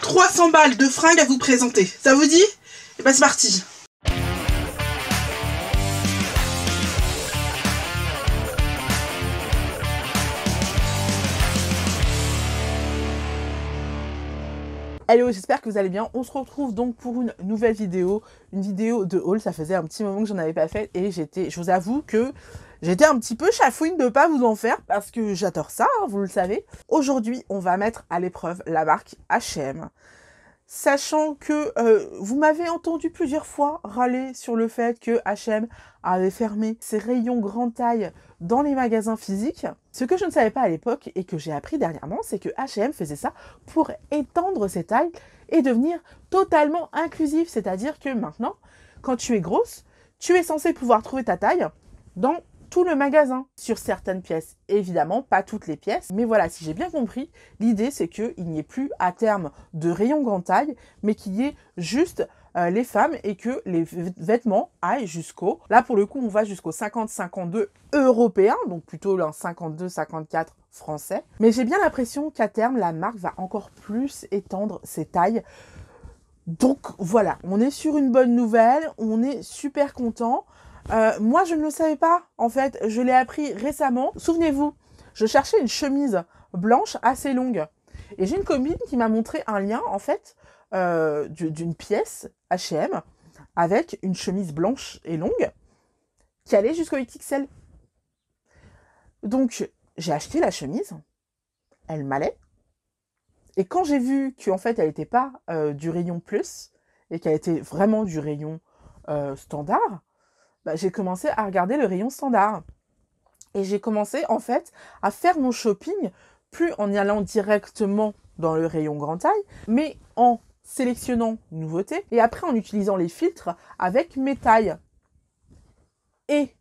300 balles de fringues à vous présenter. Ça vous dit? Et bah c'est parti. Hello, j'espère que vous allez bien. On se retrouve donc pour une nouvelle vidéo, une vidéo de haul. Ça faisait un petit moment que j'en avais pas fait et je vous avoue que j'étais un petit peu chafouine de pas vous en faire parce que j'adore ça, hein, vous le savez. Aujourd'hui, on va mettre à l'épreuve la marque H&M. Sachant que vous m'avez entendu plusieurs fois râler sur le fait que H&M avait fermé ses rayons grande taille dans les magasins physiques. Ce que je ne savais pas à l'époque et que j'ai appris dernièrement, c'est que H&M faisait ça pour étendre ses tailles et devenir totalement inclusif. C'est-à-dire que maintenant, quand tu es grosse, tu es censé pouvoir trouver ta taille dans tout le magasin, sur certaines pièces. Évidemment, pas toutes les pièces, mais voilà, si j'ai bien compris, l'idée c'est qu'il n'y ait plus à terme de rayons grande taille, mais qu'il y ait juste les femmes et que les vêtements aillent jusqu'au, là pour le coup on va jusqu'au 50-52 européen, donc plutôt le 52-54 français. Mais j'ai bien l'impression qu'à terme, la marque va encore plus étendre ses tailles. Donc voilà, on est sur une bonne nouvelle, on est super content. Moi, je ne le savais pas, en fait, je l'ai appris récemment. Souvenez-vous, je cherchais une chemise blanche assez longue. Et j'ai une copine qui m'a montré un lien, en fait, d'une pièce H&M avec une chemise blanche et longue qui allait jusqu'au XXL. Donc, j'ai acheté la chemise, elle m'allait. Et quand j'ai vu qu'en fait, elle n'était pas du rayon plus et qu'elle était vraiment du rayon standard, j'ai commencé à regarder le rayon standard. Et j'ai commencé, en fait, à faire mon shopping, plus en y allant directement dans le rayon grande taille, mais en sélectionnant nouveautés, et après en utilisant les filtres avec mes tailles. Et,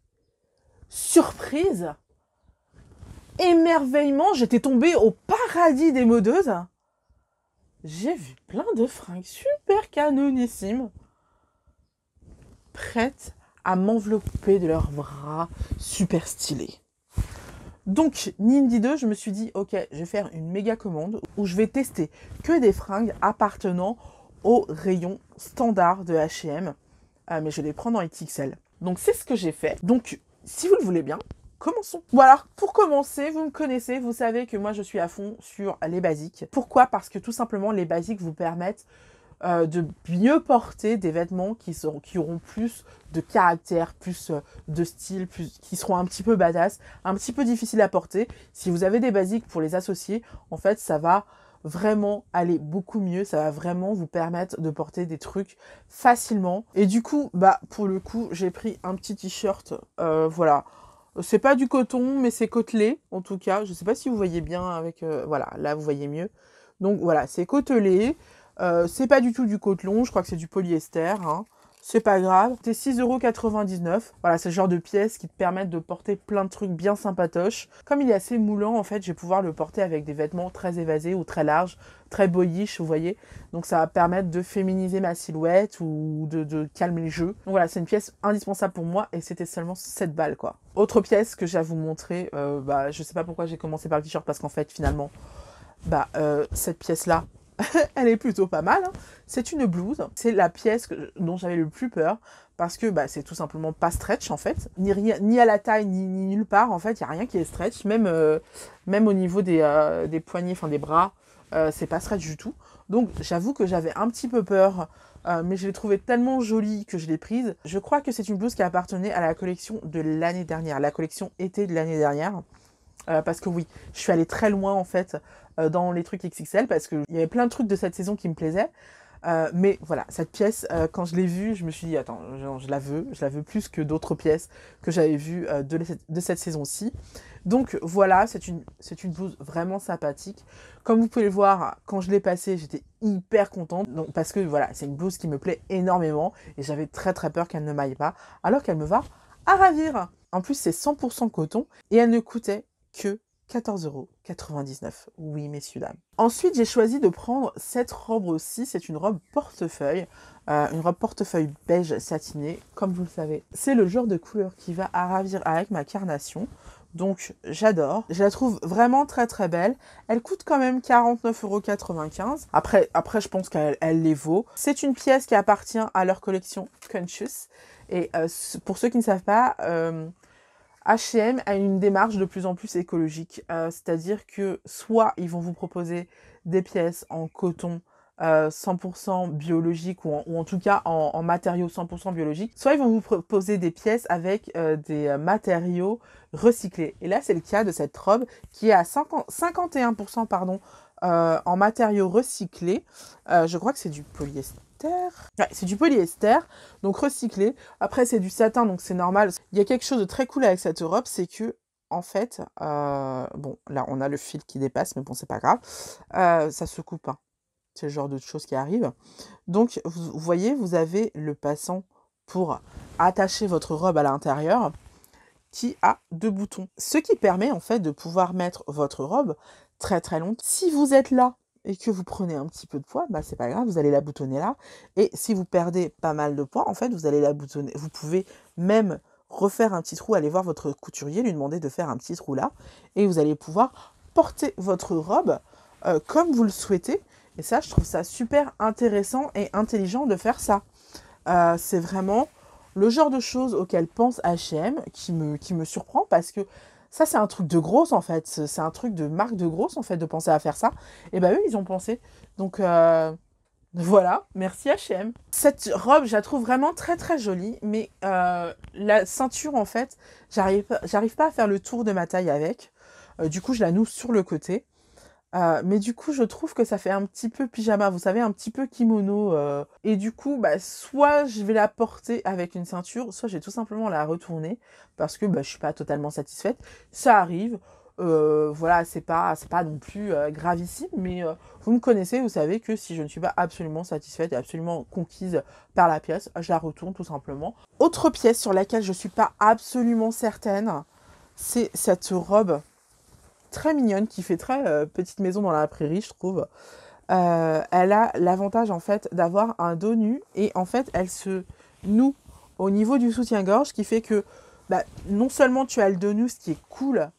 surprise, émerveillement, j'étais tombée au paradis des modeuses. J'ai vu plein de fringues super canonissimes, prêtes à m'envelopper de leurs bras super stylés. Donc, ni une ni deux, je me suis dit, ok, je vais faire une méga commande où je vais tester que des fringues appartenant au rayon standard de H&M, mais je vais les prendre en XXL. Donc, c'est ce que j'ai fait. Donc, si vous le voulez bien, commençons. Bon alors, pour commencer, vous me connaissez, vous savez que moi, je suis à fond sur les basiques. Pourquoi? Parce que tout simplement, les basiques vous permettent de mieux porter des vêtements qui auront plus de caractère, plus de style, qui seront un petit peu badass, un petit peu difficile à porter. Si vous avez des basiques pour les associer, en fait, ça va vraiment aller beaucoup mieux. Ça va vraiment vous permettre de porter des trucs facilement. Et du coup, pour le coup, j'ai pris un petit t-shirt, voilà. C'est pas du coton, mais c'est côtelé, en tout cas. Je sais pas si vous voyez bien avec... voilà, là, vous voyez mieux. Donc, voilà, c'est côtelé. C'est pas du tout du coton, je crois que c'est du polyester, hein. C'est pas grave. C'est 6,99 €. Voilà, c'est le genre de pièces qui te permettent de porter plein de trucs bien sympatoches. Comme il est assez moulant, en fait, je vais pouvoir le porter avec des vêtements très évasés ou très larges, très boyish, vous voyez. Donc ça va permettre de féminiser ma silhouette ou de calmer le jeu. Donc voilà, c'est une pièce indispensable pour moi et c'était seulement 7 balles, quoi. Autre pièce que j'ai à vous montrer, je sais pas pourquoi j'ai commencé par le t-shirt parce qu'en fait, finalement, cette pièce-là, elle est plutôt pas mal, hein. C'est une blouse, c'est la pièce dont j'avais le plus peur, parce que c'est tout simplement pas stretch en fait, ni à la taille, ni nulle part, en fait, il n'y a rien qui est stretch, même au niveau des poignets, enfin des bras, c'est pas stretch du tout. Donc j'avoue que j'avais un petit peu peur, mais je l'ai trouvée tellement jolie que je l'ai prise. Je crois que c'est une blouse qui appartenait à la collection de l'année dernière, la collection été de l'année dernière. Parce que oui, je suis allée très loin en fait dans les trucs XXL parce qu'il y avait plein de trucs de cette saison qui me plaisaient. Mais voilà, cette pièce, quand je l'ai vue, je me suis dit, attends, je la veux plus que d'autres pièces que j'avais vues de cette saison-ci. Donc voilà, c'est une blouse vraiment sympathique. Comme vous pouvez le voir, quand je l'ai passée, j'étais hyper contente. Donc, parce que voilà, c'est une blouse qui me plaît énormément et j'avais très très peur qu'elle ne m'aille pas, alors qu'elle me va à ravir. En plus, c'est 100% coton et elle ne coûtait que 14,99 €. Oui, messieurs, dames. Ensuite, j'ai choisi de prendre cette robe aussi. C'est une robe portefeuille. Une robe portefeuille beige satiné, comme vous le savez. C'est le genre de couleur qui va à ravir avec ma carnation. Donc j'adore. Je la trouve vraiment très très belle. Elle coûte quand même 49,95 €. Après je pense qu'elle les vaut. C'est une pièce qui appartient à leur collection Conscious. Et pour ceux qui ne savent pas, H&M a une démarche de plus en plus écologique. C'est-à-dire que soit ils vont vous proposer des pièces en coton 100% biologique ou en tout cas en matériaux 100% biologiques, soit ils vont vous proposer des pièces avec des matériaux recyclés. Et là, c'est le cas de cette robe qui est à 51% pardon, en matériaux recyclés. Je crois que c'est du polyester. Ouais, c'est du polyester, donc recyclé. Après, c'est du satin, donc c'est normal. Il y a quelque chose de très cool avec cette robe, c'est que, en fait, bon, là, on a le fil qui dépasse, mais bon, c'est pas grave. Ça se coupe, hein. C'est le genre de choses qui arrivent. Donc, vous voyez, vous avez le passant pour attacher votre robe à l'intérieur qui a 2 boutons. Ce qui permet, en fait, de pouvoir mettre votre robe très, très longtemps. Si vous êtes là et que vous prenez un petit peu de poids, bah c'est pas grave, vous allez la boutonner là. Et si vous perdez pas mal de poids, en fait, vous allez la boutonner. Vous pouvez même refaire un petit trou, aller voir votre couturier, lui demander de faire un petit trou là. Et vous allez pouvoir porter votre robe comme vous le souhaitez. Et ça, je trouve ça super intéressant et intelligent de faire ça. C'est vraiment le genre de choses auxquelles pense H&M qui me surprend parce que ça, c'est un truc de grosse, en fait. C'est un truc de marque de grosse, en fait, de penser à faire ça. Et ben eux, ils ont pensé. Donc, voilà. Merci H&M. Cette robe, je la trouve vraiment très, très jolie. Mais la ceinture, en fait, j'arrive pas à faire le tour de ma taille avec. Du coup, je la noue sur le côté. Mais du coup, je trouve que ça fait un petit peu pyjama, vous savez, un petit peu kimono. Et du coup, bah, soit je vais la porter avec une ceinture, soit je vais tout simplement la retourner parce que bah, je suis pas totalement satisfaite. Ça arrive. Voilà, c'est pas non plus gravissime, mais vous me connaissez, vous savez que si je ne suis pas absolument satisfaite et absolument conquise par la pièce, je la retourne tout simplement. Autre pièce sur laquelle je suis pas absolument certaine, c'est cette robe très mignonne qui fait très petite maison dans la prairie, je trouve. Elle a l'avantage en fait d'avoir un dos nu et en fait elle se noue au niveau du soutien-gorge, qui fait que bah, non seulement tu as le dos nu, ce qui est cool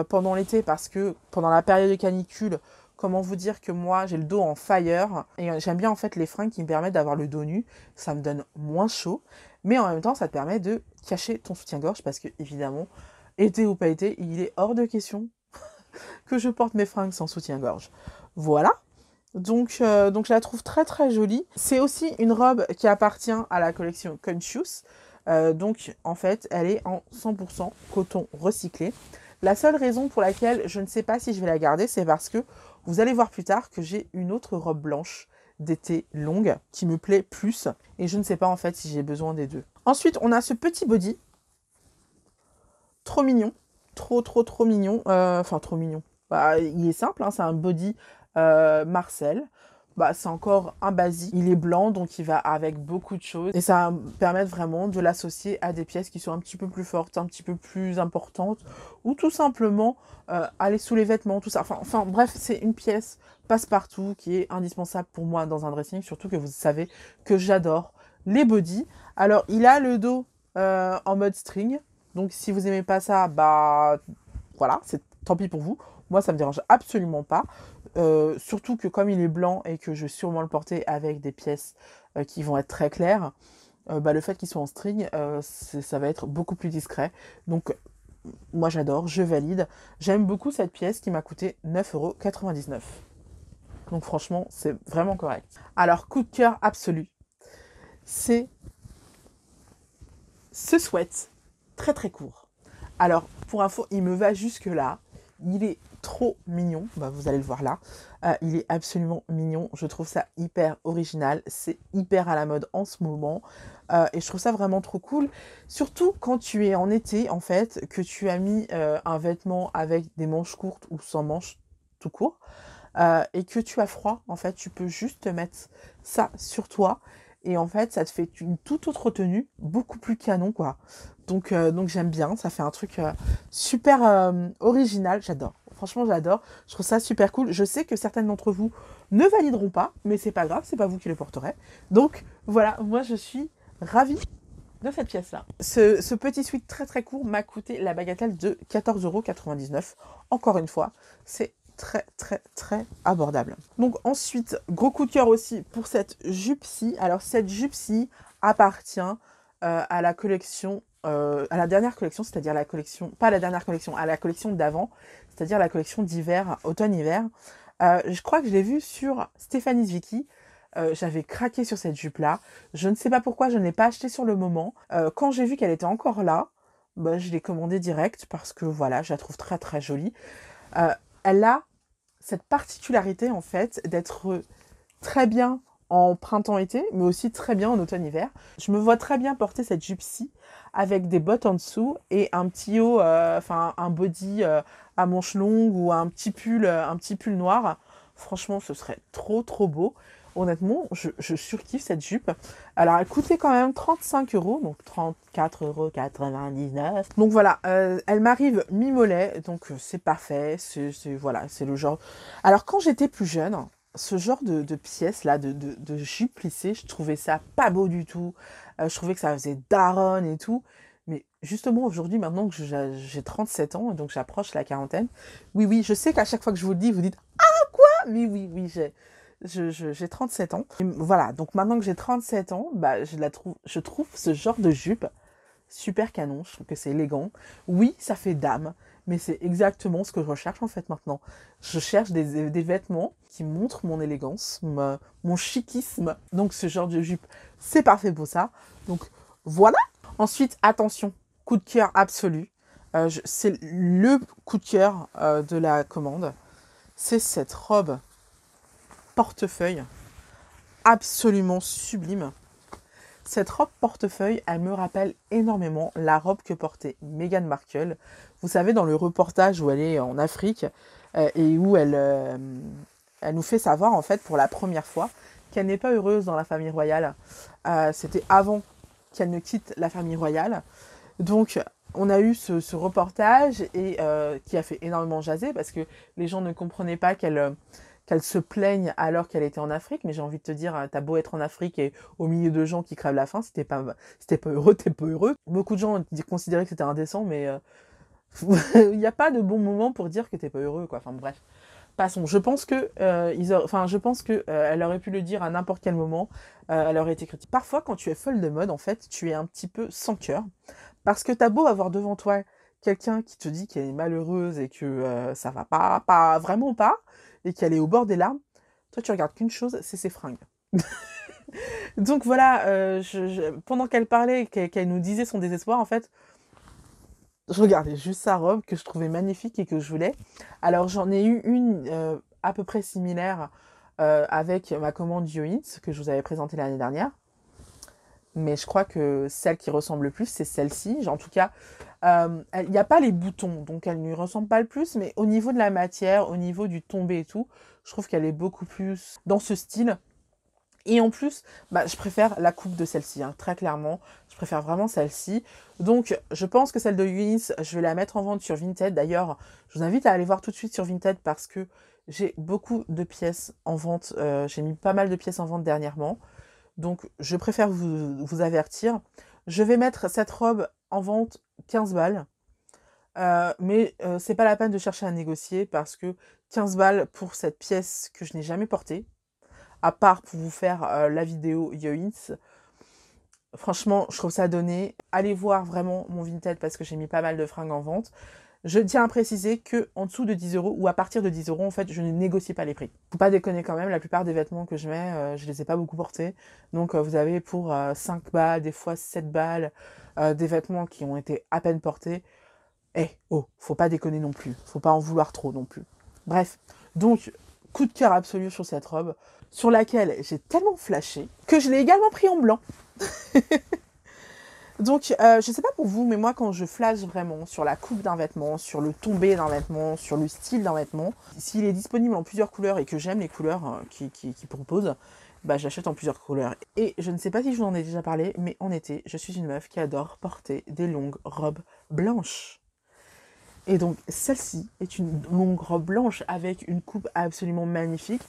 pendant l'été, parce que pendant la période de canicule, comment vous dire que moi j'ai le dos en fire et j'aime bien en fait les fringues qui me permettent d'avoir le dos nu, ça me donne moins chaud, mais en même temps ça te permet de cacher ton soutien-gorge parce que évidemment, été ou pas été, il est hors de question que je porte mes fringues sans soutien-gorge. Voilà. Donc je la trouve très très jolie. C'est aussi une robe qui appartient à la collection Conscious. Donc en fait, elle est en 100% coton recyclé. La seule raison pour laquelle je ne sais pas si je vais la garder, c'est parce que vous allez voir plus tard que j'ai une autre robe blanche d'été longue qui me plaît plus. Et je ne sais pas en fait si j'ai besoin des deux. Ensuite, on a ce petit body. Trop mignon. Trop mignon. Enfin, trop mignon. Bah, il est simple, hein, c'est un body Marcel. Bah, c'est encore un basique. Il est blanc, donc il va avec beaucoup de choses. Et ça va permettre vraiment de l'associer à des pièces qui sont un petit peu plus fortes, un petit peu plus importantes. Ou tout simplement aller sous les vêtements, tout ça. Enfin bref, c'est une pièce passe-partout qui est indispensable pour moi dans un dressing. Surtout que vous savez que j'adore les bodys. Alors, il a le dos en mode string. Donc si vous aimez pas ça, bah voilà, c'est tant pis pour vous. Moi, ça me dérange absolument pas. Surtout que comme il est blanc et que je vais sûrement le porter avec des pièces qui vont être très claires, bah, le fait qu'il soit en string, ça va être beaucoup plus discret. Donc moi j'adore, je valide. J'aime beaucoup cette pièce qui m'a coûté 9,99 €. Donc franchement, c'est vraiment correct. Alors, coup de cœur absolu, c'est ce sweat très très court. Alors, pour info, il me va jusque là. Il est trop mignon, bah, vous allez le voir là. Il est absolument mignon, je trouve ça hyper original, c'est hyper à la mode en ce moment. Et je trouve ça vraiment trop cool. Surtout quand tu es en été, en fait, que tu as mis un vêtement avec des manches courtes ou sans manches tout court. Et que tu as froid, en fait, tu peux juste te mettre ça sur toi. Et en fait, ça te fait une toute autre tenue, beaucoup plus canon, quoi. Donc j'aime bien, ça fait un truc super original, j'adore. Franchement, j'adore. Je trouve ça super cool. Je sais que certaines d'entre vous ne valideront pas, mais c'est pas grave, c'est pas vous qui le porterez. Donc voilà, moi je suis ravie de cette pièce-là. Ce petit sweat très très court m'a coûté la bagatelle de 14,99 €. Encore une fois, c'est très très très abordable. Donc ensuite, gros coup de cœur aussi pour cette jupe-ci. Alors cette jupe-ci appartient à la collection, à la dernière collection, c'est-à-dire la collection, pas la dernière collection, à la collection d'avant, c'est-à-dire la collection d'hiver, automne-hiver. Je crois que je l'ai vue sur Stéphanie's Vicky. J'avais craqué sur cette jupe-là. Je ne sais pas pourquoi je ne l'ai pas achetée sur le moment. Quand j'ai vu qu'elle était encore là, bah, je l'ai commandée direct parce que voilà, je la trouve très très jolie. Elle a cette particularité en fait d'être très bien en printemps-été, mais aussi très bien en automne-hiver. Je me vois très bien porter cette jupe-ci avec des bottes en dessous et un petit haut, enfin un body à manches longues ou un petit pull noir. Franchement, ce serait trop trop beau. Honnêtement, je surkiffe cette jupe. Alors, elle coûtait quand même 35 €, donc 34,99 €. Donc voilà, elle m'arrive mi-mollet, donc c'est parfait. Voilà, c'est le genre. Alors, quand j'étais plus jeune, ce genre de pièces là, de jupe plissée, je trouvais ça pas beau du tout. Je trouvais que ça faisait daronne et tout. Mais justement, aujourd'hui, maintenant que j'ai 37 ans, donc j'approche la quarantaine, oui, je sais qu'à chaque fois que je vous le dis, vous dites «Ah, quoi ?» Mais oui, j'ai 37 ans. Et voilà, donc maintenant que j'ai 37 ans, bah, je trouve ce genre de jupe super canon. Je trouve que c'est élégant. Oui, ça fait dame, mais c'est exactement ce que je recherche en fait maintenant. Je cherche des vêtements qui montrent mon élégance, mon chiquisme. Donc ce genre de jupe, c'est parfait pour ça. Donc voilà. Ensuite, attention, coup de cœur absolu. C'est le coup de cœur de la commande. C'est cette robe portefeuille absolument sublime. Cette robe portefeuille, elle me rappelle énormément la robe que portait Meghan Markle. Vous savez, dans le reportage où elle est en Afrique et où elle nous fait savoir, en fait, pour la première fois, qu'elle n'est pas heureuse dans la famille royale. C'était avant qu'elle ne quitte la famille royale. Donc, on a eu ce reportage et qui a fait énormément jaser parce que les gens ne comprenaient pas qu'elle se plaigne alors qu'elle était en Afrique, mais j'ai envie de te dire, t'as beau être en Afrique et au milieu de gens qui crèvent la faim, si t'es pas heureux, t'es pas heureux. Beaucoup de gens considéraient que c'était indécent, mais il n'y a pas de bon moment pour dire que t'es pas heureux, quoi. Enfin bref, passons. Je pense que, elle aurait pu le dire à n'importe quel moment, elle aurait été critiquée. Parfois, quand tu es folle de mode, en fait, tu es un petit peu sans cœur, parce que t'as beau avoir devant toi quelqu'un qui te dit qu'elle est malheureuse et que ça va pas, vraiment pas, et qu'elle est au bord des larmes, toi tu regardes qu'une chose, c'est ses fringues. Donc voilà, pendant qu'elle parlait, qu'elle nous disait son désespoir, en fait, je regardais juste sa robe que je trouvais magnifique et que je voulais. Alors j'en ai eu une à peu près similaire avec ma commande Yoins que je vous avais présentée l'année dernière. Mais je crois que celle qui ressemble le plus, c'est celle-ci. En tout cas, il n'y a pas les boutons, donc elle ne lui ressemble pas le plus. Mais au niveau de la matière, au niveau du tombé et tout, je trouve qu'elle est beaucoup plus dans ce style. Et en plus, bah, je préfère la coupe de celle-ci, hein, très clairement. Je préfère vraiment celle-ci. Donc, je pense que celle de Yunis, je vais la mettre en vente sur Vinted. D'ailleurs, je vous invite à aller voir tout de suite sur Vinted parce que j'ai beaucoup de pièces en vente. J'ai mis pas mal de pièces en vente dernièrement. Donc, je préfère vous avertir. Je vais mettre cette robe en vente 15 balles. Mais c'est pas la peine de chercher à négocier parce que 15 balles pour cette pièce que je n'ai jamais portée, à part pour vous faire la vidéo Yoins, franchement, je trouve ça donné. Allez voir vraiment mon Vinted parce que j'ai mis pas mal de fringues en vente. Je tiens à préciser que en dessous de 10 € ou à partir de 10 €, en fait, je ne négocie pas les prix. Faut pas déconner quand même, la plupart des vêtements que je mets, je les ai pas beaucoup portés. Donc vous avez pour 5 balles, des fois 7 balles, des vêtements qui ont été à peine portés. Faut pas déconner non plus. Faut pas en vouloir trop non plus. Bref, donc coup de cœur absolu sur cette robe, sur laquelle j'ai tellement flashé que je l'ai également pris en blanc. Donc, je sais pas pour vous, mais moi, quand je flash vraiment sur la coupe d'un vêtement, sur le tombé d'un vêtement, sur le style d'un vêtement, s'il est disponible en plusieurs couleurs et que j'aime les couleurs qu'il propose, bah, j'achète en plusieurs couleurs. Et je ne sais pas si je vous en ai déjà parlé, mais en été, je suis une meuf qui adore porter des longues robes blanches. Et donc, celle-ci est une longue robe blanche avec une coupe absolument magnifique,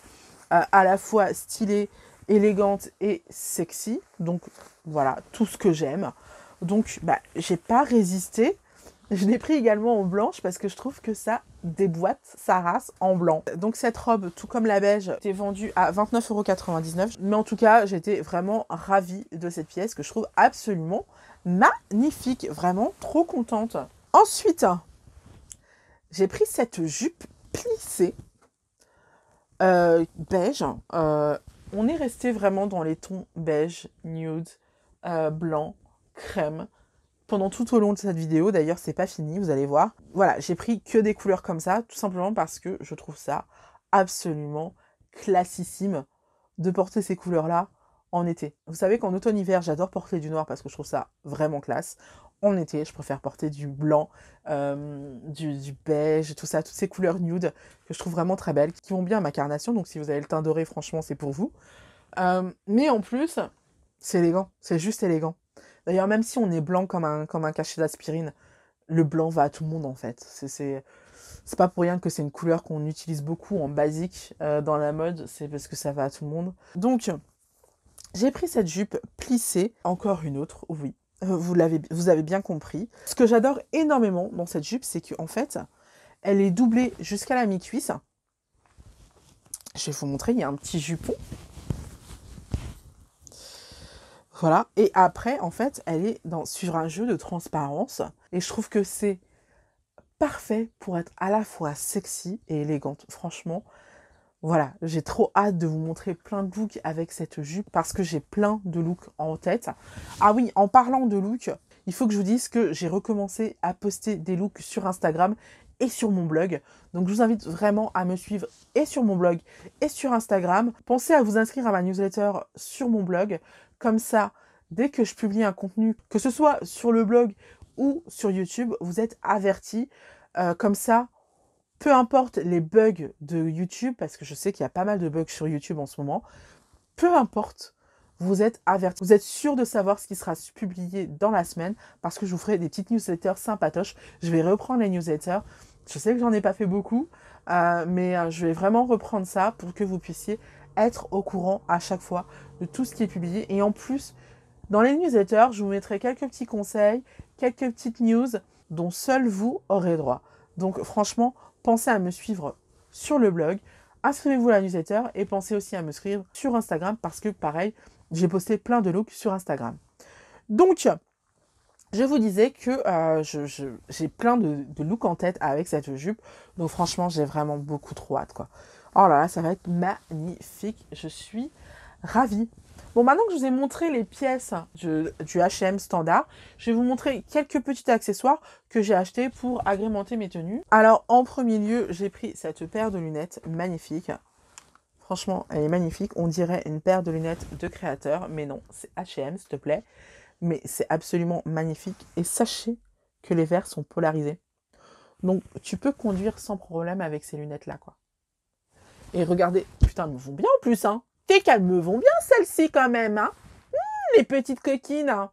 à la fois stylée, élégante et sexy. Donc, voilà, tout ce que j'aime. Donc, bah, j'ai pas résisté. Je l'ai pris également en blanche parce que je trouve que ça déboîte sa race en blanc. Donc cette robe, tout comme la beige, était vendue à 29,99 €. Mais en tout cas, j'étais vraiment ravie de cette pièce que je trouve absolument magnifique. Vraiment trop contente. Ensuite, j'ai pris cette jupe plissée beige. On est resté vraiment dans les tons beige, nude, blanc, crème. Pendant tout au long de cette vidéo, d'ailleurs c'est pas fini, vous allez voir. Voilà, j'ai pris que des couleurs comme ça, tout simplement parce que je trouve ça absolument classissime de porter ces couleurs-là en été. Vous savez qu'en automne-hiver, j'adore porter du noir parce que je trouve ça vraiment classe. En été, je préfère porter du blanc, du beige, tout ça, toutes ces couleurs nude que je trouve vraiment très belles, qui vont bien à ma carnation, donc si vous avez le teint doré, franchement, c'est pour vous. Mais en plus, c'est élégant, c'est juste élégant. D'ailleurs, même si on est blanc comme un cachet d'aspirine, le blanc va à tout le monde en fait. C'est pas pour rien que c'est une couleur qu'on utilise beaucoup en basique dans la mode, c'est parce que ça va à tout le monde. Donc, j'ai pris cette jupe plissée, encore une autre, oui, vous avez bien compris. Ce que j'adore énormément dans cette jupe, c'est qu'en fait, elle est doublée jusqu'à la mi-cuisse. Je vais vous montrer, il y a un petit jupon. Voilà, et après, en fait, elle est sur un jeu de transparence. Et je trouve que c'est parfait pour être à la fois sexy et élégante. Franchement, voilà, j'ai trop hâte de vous montrer plein de looks avec cette jupe parce que j'ai plein de looks en tête. Ah oui, en parlant de looks, il faut que je vous dise que j'ai recommencé à poster des looks sur Instagram et sur mon blog. Donc je vous invite vraiment à me suivre et sur mon blog et sur Instagram. Pensez à vous inscrire à ma newsletter sur mon blog. Comme ça, dès que je publie un contenu, que ce soit sur le blog ou sur YouTube, vous êtes avertis. Comme ça, peu importe les bugs de YouTube, parce que je sais qu'il y a pas mal de bugs sur YouTube en ce moment, peu importe, vous êtes avertis. Vous êtes sûr de savoir ce qui sera publié dans la semaine, parce que je vous ferai des petites newsletters sympatoches. Je vais reprendre les newsletters. Je sais que j'en ai pas fait beaucoup, mais je vais vraiment reprendre ça pour que vous puissiez être au courant à chaque fois de tout ce qui est publié. Et en plus, dans les newsletters, je vous mettrai quelques petits conseils, quelques petites news dont seul vous aurez droit. Donc franchement, pensez à me suivre sur le blog, inscrivez-vous à la newsletter et pensez aussi à me suivre sur Instagram parce que pareil, j'ai posté plein de looks sur Instagram. Donc, je vous disais que j'ai plein de looks en tête avec cette jupe. Donc franchement, j'ai vraiment beaucoup trop hâte, quoi. Oh là là, ça va être magnifique. Je suis ravie. Bon, maintenant que je vous ai montré les pièces du H&M standard, je vais vous montrer quelques petits accessoires que j'ai achetés pour agrémenter mes tenues. Alors, en premier lieu, j'ai pris cette paire de lunettes magnifique. Franchement, elle est magnifique. On dirait une paire de lunettes de créateur, mais non, c'est H&M, s'il te plaît. Mais c'est absolument magnifique. Et sachez que les verres sont polarisés. Donc, tu peux conduire sans problème avec ces lunettes-là, quoi. Et regardez, putain, elles me vont bien en plus, hein. Et qu'elles me vont bien, celles-ci, quand même, hein. Les petites coquines, hein.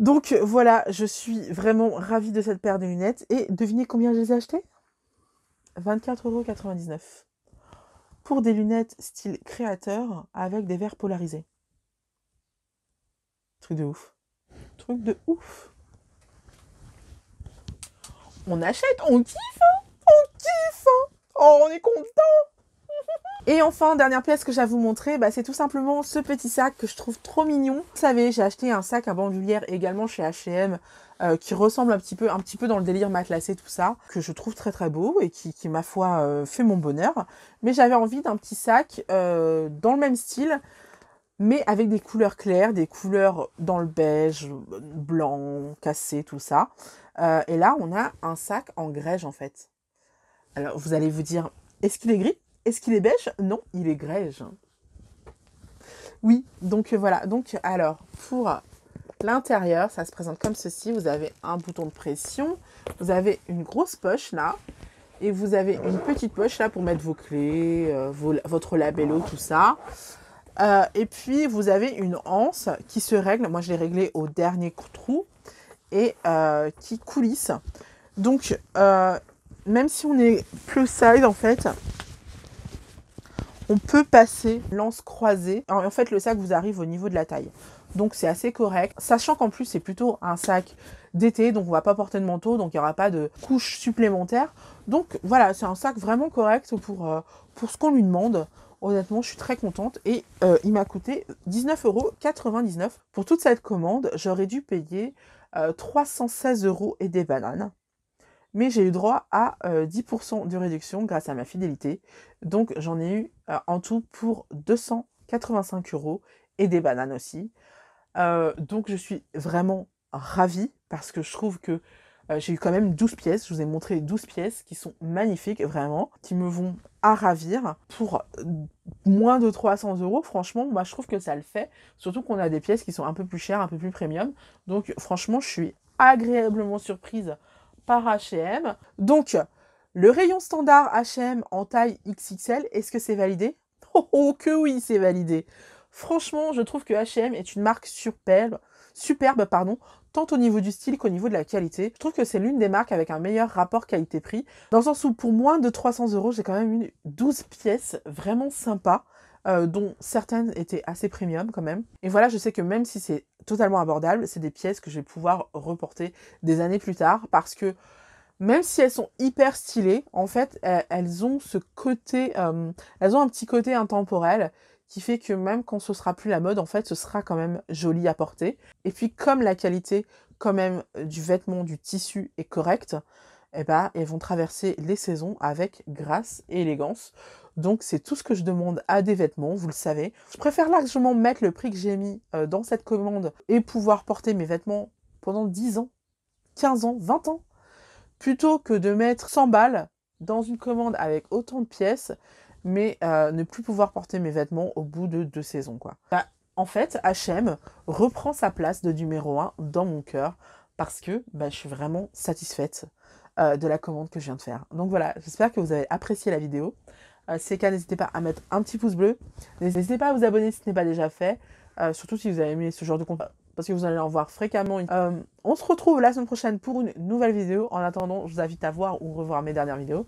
Donc, voilà, je suis vraiment ravie de cette paire de lunettes. Et devinez combien je les ai achetées ? 24,99 €. Pour des lunettes style créateur avec des verres polarisés. Truc de ouf. Truc de ouf. On achète, on kiffe, hein. On kiffe, hein. Oh, on est content. Et enfin, dernière pièce que j'ai à vous montrer, bah, c'est tout simplement ce petit sac que je trouve trop mignon. Vous savez, j'ai acheté un sac à bandoulière également chez H&M qui ressemble un petit peu dans le délire matelassé, tout ça, que je trouve très très beau et qui ma foi, fait mon bonheur. Mais j'avais envie d'un petit sac dans le même style, mais avec des couleurs claires, des couleurs dans le beige, blanc, cassé, tout ça. Et là, on a un sac en grège en fait. Alors, vous allez vous dire, est-ce qu'il est gris ? Est-ce qu'il est beige ? Non, il est grège. Oui, donc voilà. Donc, alors, pour l'intérieur, ça se présente comme ceci. Vous avez un bouton de pression. Vous avez une grosse poche là. Et vous avez une petite poche là pour mettre vos clés, votre labello, tout ça. Et puis, vous avez une anse qui se règle. Moi, je l'ai réglée au dernier trou. Et qui coulisse. Donc, même si on est plus side, en fait, On peut passer lance croisée. En fait, le sac vous arrive au niveau de la taille. Donc, c'est assez correct. Sachant qu'en plus, c'est plutôt un sac d'été. Donc, on va pas porter de manteau. Donc, il n'y aura pas de couche supplémentaire. Donc, voilà, c'est un sac vraiment correct pour ce qu'on lui demande. Honnêtement, je suis très contente. Et il m'a coûté 19,99 € pour toute cette commande. J'aurais dû payer 316 € et des bananes. Mais j'ai eu droit à 10% de réduction grâce à ma fidélité. Donc j'en ai eu en tout pour 285 € et des bananes aussi. Donc je suis vraiment ravie parce que je trouve que j'ai eu quand même 12 pièces. Je vous ai montré 12 pièces qui sont magnifiques, vraiment, qui me vont à ravir. Pour moins de 300 €, franchement, moi je trouve que ça le fait. Surtout qu'on a des pièces qui sont un peu plus chères, un peu plus premium. Donc franchement, je suis agréablement surprise par H&M. Donc, le rayon standard H&M en taille XXL, est-ce que c'est validé? Oh, que oui, c'est validé. Franchement, je trouve que H&M est une marque superbe, tant au niveau du style qu'au niveau de la qualité. Je trouve que c'est l'une des marques avec un meilleur rapport qualité-prix, dans le sens où pour moins de 300 €, j'ai quand même eu 12 pièces vraiment sympas, dont certaines étaient assez premium quand même. Et voilà, je sais que même si c'est totalement abordable, c'est des pièces que je vais pouvoir reporter des années plus tard, parce que même si elles sont hyper stylées, en fait, elles ont ce côté, elles ont un petit côté intemporel qui fait que même quand ce sera plus la mode, en fait, ce sera quand même joli à porter. Et puis, comme la qualité, quand même, du vêtement, du tissu est correcte, eh ben, elles vont traverser les saisons avec grâce et élégance. Donc, c'est tout ce que je demande à des vêtements, vous le savez. Je préfère largement mettre le prix que j'ai mis dans cette commande et pouvoir porter mes vêtements pendant 10 ans, 15 ans, 20 ans, plutôt que de mettre 100 balles dans une commande avec autant de pièces, mais ne plus pouvoir porter mes vêtements au bout de 2 saisons, quoi. Bah, en fait, H&M reprend sa place de numéro 1 dans mon cœur, parce que je suis vraiment satisfaite de la commande que je viens de faire. Donc voilà, j'espère que vous avez apprécié la vidéo. Si c'est le cas, n'hésitez pas à mettre un petit pouce bleu. N'hésitez pas à vous abonner si ce n'est pas déjà fait. Surtout si vous avez aimé ce genre de contenu, parce que vous allez en voir fréquemment. On se retrouve la semaine prochaine pour une nouvelle vidéo. En attendant, je vous invite à voir ou revoir mes dernières vidéos.